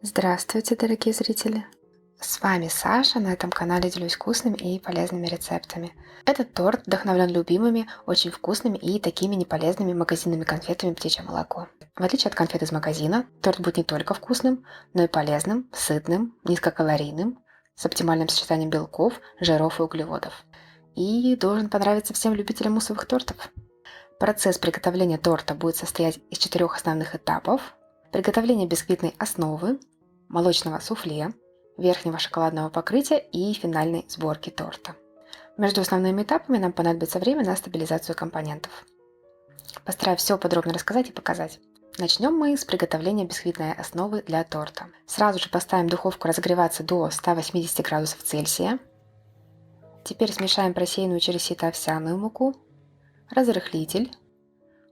Здравствуйте, дорогие зрители! С вами Саша, на этом канале делюсь вкусными и полезными рецептами. Этот торт вдохновлен любимыми, очень вкусными и такими неполезными магазинными конфетами «Птичье молоко». В отличие от конфет из магазина, торт будет не только вкусным, но и полезным, сытным, низкокалорийным, с оптимальным сочетанием белков, жиров и углеводов. И должен понравиться всем любителям муссовых тортов. Процесс приготовления торта будет состоять из 4 основных этапов. Приготовление бисквитной основы, молочного суфле, верхнего шоколадного покрытия и финальной сборки торта. Между основными этапами нам понадобится время на стабилизацию компонентов. Постараюсь все подробно рассказать и показать. Начнем мы с приготовления бисквитной основы для торта. Сразу же поставим духовку разогреваться до 180 градусов Цельсия. Теперь смешаем просеянную через сито овсяную муку, разрыхлитель,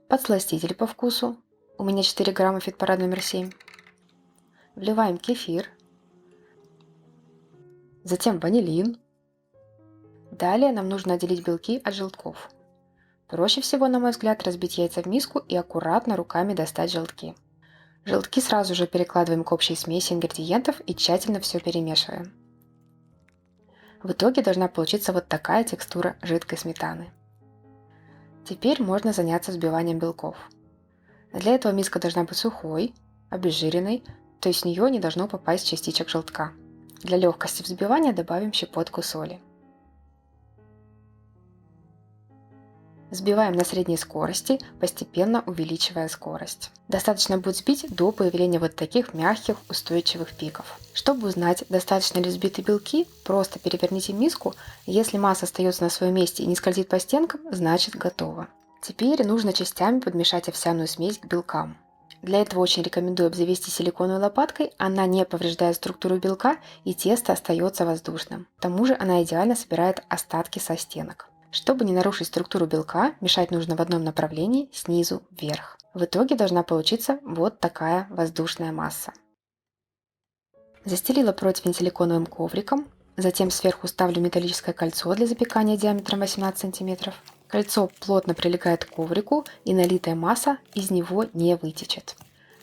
подсластитель по вкусу, у меня 4 грамма фитпарад номер 7. Вливаем кефир, затем ванилин. Далее нам нужно отделить белки от желтков. Проще всего, на мой взгляд, разбить яйца в миску и аккуратно руками достать желтки. Желтки сразу же перекладываем к общей смеси ингредиентов и тщательно все перемешиваем. В итоге должна получиться вот такая текстура жидкой сметаны. Теперь можно заняться взбиванием белков. Для этого миска должна быть сухой, обезжиренной, то есть в нее не должно попасть частичек желтка. Для легкости взбивания добавим щепотку соли. Взбиваем на средней скорости, постепенно увеличивая скорость. Достаточно будет взбить до появления вот таких мягких, устойчивых пиков. Чтобы узнать, достаточно ли взбиты белки, просто переверните миску. Если масса остается на своем месте и не скользит по стенкам, значит готово. Теперь нужно частями подмешать овсяную смесь к белкам. Для этого очень рекомендую обзавестись силиконовой лопаткой, она не повреждает структуру белка и тесто остается воздушным. К тому же она идеально собирает остатки со стенок. Чтобы не нарушить структуру белка, мешать нужно в одном направлении, снизу вверх. В итоге должна получиться вот такая воздушная масса. Застелила противень силиконовым ковриком, затем сверху ставлю металлическое кольцо для запекания диаметром 18 см. Кольцо плотно прилегает к коврику, и налитая масса из него не вытечет.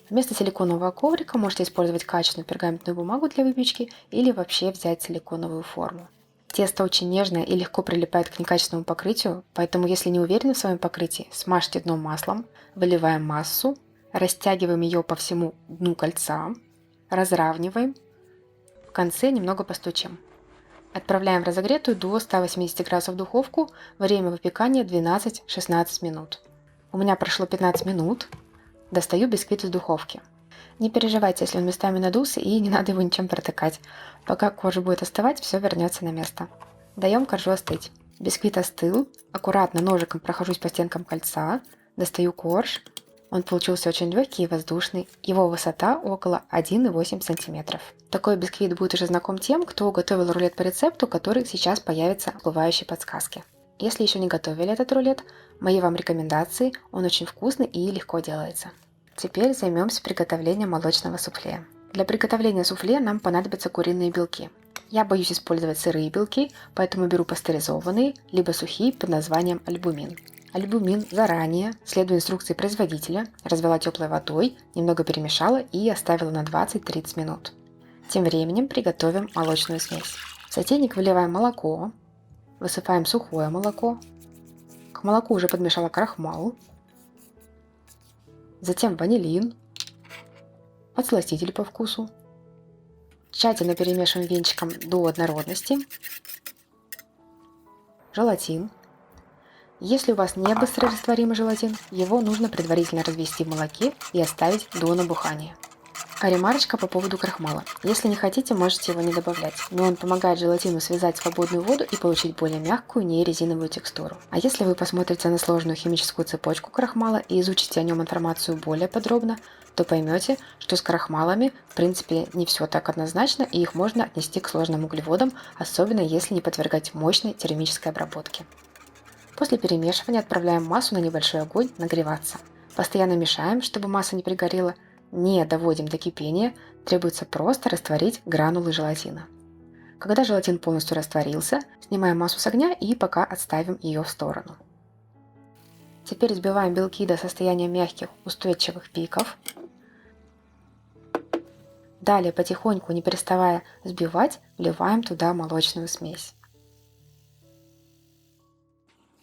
Вместо силиконового коврика можете использовать качественную пергаментную бумагу для выпечки или вообще взять силиконовую форму. Тесто очень нежное и легко прилипает к некачественному покрытию, поэтому если не уверены в своем покрытии, смажьте дно маслом, выливаем массу, растягиваем ее по всему дну кольца, разравниваем, в конце немного постучим. Отправляем в разогретую до 180 градусов духовку, время выпекания 12-16 минут. У меня прошло 15 минут, достаю бисквит из духовки. Не переживайте, если он местами надулся, и не надо его ничем протыкать. Пока корж будет остывать, все вернется на место. Даем коржу остыть. Бисквит остыл, аккуратно ножиком прохожусь по стенкам кольца, достаю корж. Он получился очень легкий и воздушный. Его высота около 1,8 см. Такой бисквит будет уже знаком тем, кто готовил рулет по рецепту, который сейчас появится в всплывающей подсказке. Если еще не готовили этот рулет, мои вам рекомендации, он очень вкусный и легко делается. Теперь займемся приготовлением молочного суфле. Для приготовления суфле нам понадобятся куриные белки. Я боюсь использовать сырые белки, поэтому беру пастеризованные, либо сухие под названием альбумин. Альбумин заранее, следуя инструкции производителя, развела теплой водой, немного перемешала и оставила на 20-30 минут. Тем временем приготовим молочную смесь. В сотейник выливаем молоко, высыпаем сухое молоко. К молоку уже подмешала крахмал, затем ванилин, подсластитель по вкусу. Тщательно перемешиваем венчиком до однородности. Желатин. Если у вас не быстрорастворимый желатин, его нужно предварительно развести в молоке и оставить до набухания. А ремарочка по поводу крахмала. Если не хотите, можете его не добавлять, но он помогает желатину связать свободную воду и получить более мягкую, не резиновую текстуру. А если вы посмотрите на сложную химическую цепочку крахмала и изучите о нем информацию более подробно, то поймете, что с крахмалами в принципе не все так однозначно, и их можно отнести к сложным углеводам, особенно если не подвергать мощной термической обработке. После перемешивания отправляем массу на небольшой огонь нагреваться. Постоянно мешаем, чтобы масса не пригорела. Не доводим до кипения, требуется просто растворить гранулы желатина. Когда желатин полностью растворился, снимаем массу с огня и пока отставим ее в сторону. Теперь взбиваем белки до состояния мягких устойчивых пиков. Далее потихоньку, не переставая взбивать, вливаем туда молочную смесь.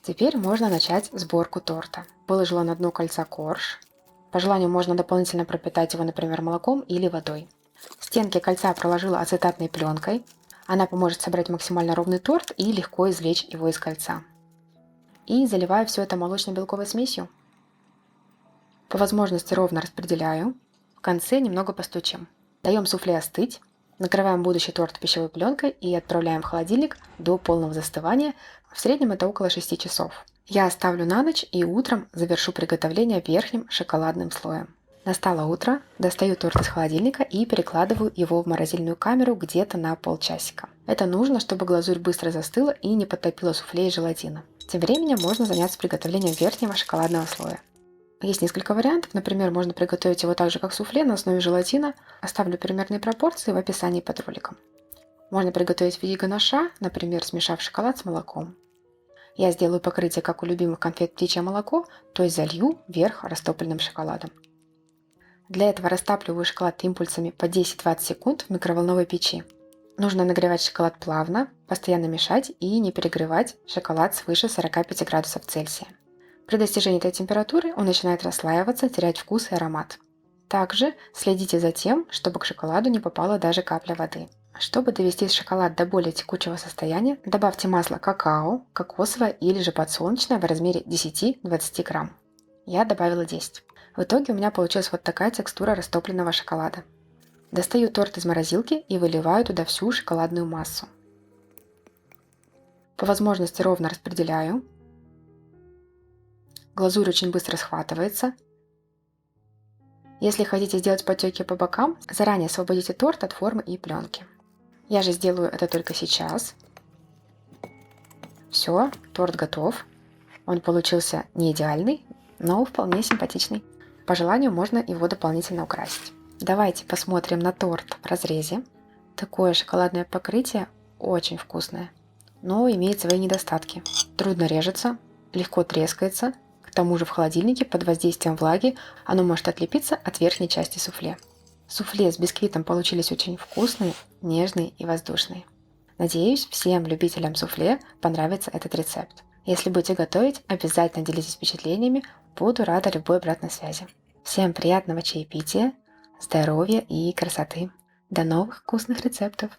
Теперь можно начать сборку торта. Выложила на дно кольца корж. По желанию можно дополнительно пропитать его, например, молоком или водой. Стенки кольца проложила ацетатной пленкой. Она поможет собрать максимально ровный торт и легко извлечь его из кольца. И заливаю все это молочно-белковой смесью. По возможности ровно распределяю. В конце немного постучим. Даем суфле остыть. Накрываем будущий торт пищевой пленкой и отправляем в холодильник до полного застывания. В среднем это около 6 часов. Я оставлю на ночь и утром завершу приготовление верхним шоколадным слоем. Настало утро, достаю торт из холодильника и перекладываю его в морозильную камеру где-то на полчасика. Это нужно, чтобы глазурь быстро застыла и не подтопила суфле и желатина. Тем временем можно заняться приготовлением верхнего шоколадного слоя. Есть несколько вариантов, например, можно приготовить его так же, как суфле, на основе желатина. Оставлю примерные пропорции в описании под роликом. Можно приготовить в виде ганаша, например, смешав шоколад с молоком. Я сделаю покрытие, как у любимых конфет птичье молоко, то есть залью верх растопленным шоколадом. Для этого растапливаю шоколад импульсами по 10-20 секунд в микроволновой печи. Нужно нагревать шоколад плавно, постоянно мешать и не перегревать шоколад свыше 45 градусов Цельсия. При достижении этой температуры он начинает расслаиваться, терять вкус и аромат. Также следите за тем, чтобы к шоколаду не попала даже капля воды. Чтобы довести шоколад до более текучего состояния, добавьте масло какао, кокосовое или же подсолнечное в размере 10-20 грамм. Я добавила 10. В итоге у меня получилась вот такая текстура растопленного шоколада. Достаю торт из морозилки и выливаю туда всю шоколадную массу. По возможности ровно распределяю. Глазурь очень быстро схватывается. Если хотите сделать потеки по бокам, заранее освободите торт от формы и пленки. Я же сделаю это только сейчас. Все, торт готов. Он получился не идеальный, но вполне симпатичный. По желанию можно его дополнительно украсить. Давайте посмотрим на торт в разрезе. Такое шоколадное покрытие очень вкусное, но имеет свои недостатки. Трудно режется, легко трескается. К тому же в холодильнике под воздействием влаги оно может отлепиться от верхней части суфле. Суфле с бисквитом получились очень вкусные, нежные и воздушные. Надеюсь, всем любителям суфле понравится этот рецепт. Если будете готовить, обязательно делитесь впечатлениями, буду рада любой обратной связи. Всем приятного чаепития, здоровья и красоты. До новых вкусных рецептов!